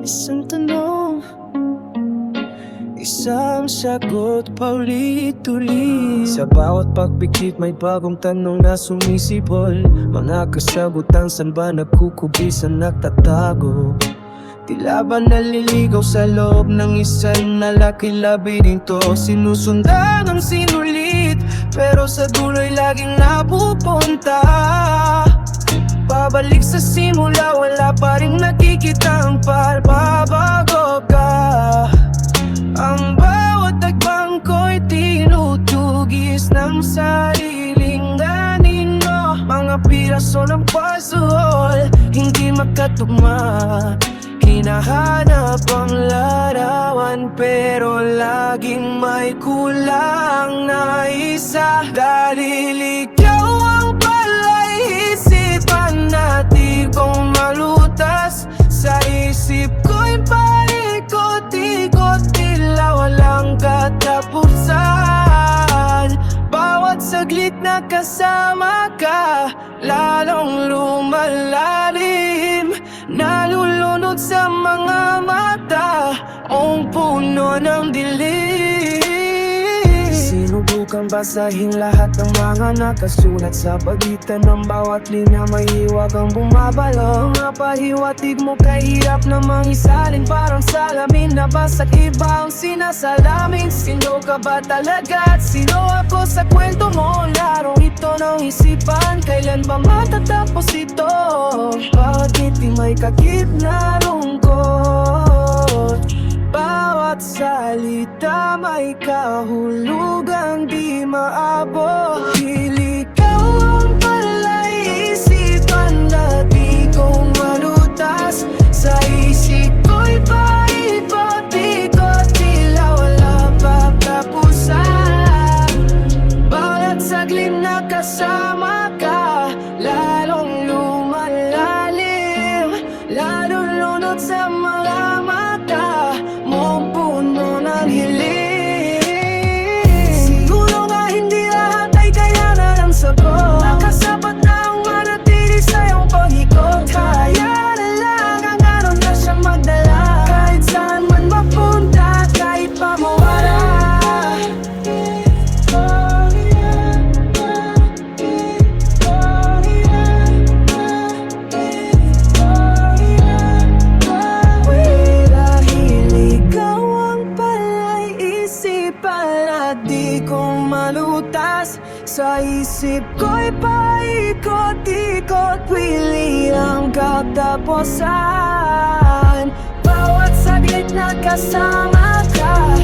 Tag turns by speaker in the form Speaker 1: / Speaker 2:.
Speaker 1: Isang tanong, isang sagot paulit-ulit. Sa bawat pagpikit may bagong tanong na sumisipol. Mga kasagutan saan ba nagkukubisan nagtatago? Tila ba naliligaw sa loob ng isang lalaking labirinto? Sinusundan ang sinulit, pero sa dulo'y laging napupunta. Pabalik sa simula, wala pa rin nakikita ang pagbabago ka. Ang bawat tagbang ko'y tinutugis ng sariling anino. Mga piraso ng puzzle, hindi makatugma. Hinahanap ang larawan, pero laging may kulang na isa. Dahil ikaw ang pala'y isipan natin kung malutas. Sa isip ko'y paikot-ikot, tila walang katapusan. Bawat saglit na kasama ka, lalong lumalalim. Nalulunod sa mga mata, ang puno ng dilim. Sinubukan basahin lahat ng mga nakasulat. Sa pagitan ng bawat linya may hiwag ang bumabalo. Mga pahiwatig mo kahirap namang isalin. Parang salamin na basag, iba ang sinasalamin. Sino ka ba talaga at sino ako sa kwento mo? Larong ito ng isipan, kailan ba matatapos ito? Bawat ngiti may kakit na lungkot. Bawat salita may kahulugang di maabot. Dahil ikaw ang pala'y isipan na di ko malutas. Sa isip ko'y paikot-ikot, tila wala pa kapusan. Bawat saglit na kasama ka, lalong lumalalim. Lalong lunod sa mga mata, mong puno ng hiling. Siguro nga hindi lahat ay kaya na ng sagot. Nakasapat na ang manatili sa iyong pag-ikot. Kaya na lang ang araw na siyang magdala. Kahit saan man mapunta, kahit pa mawala. Di kong malutas. Sa isip ko'y paikot-ikot, pili ang katapusan. Bawat saglit na kasama ka,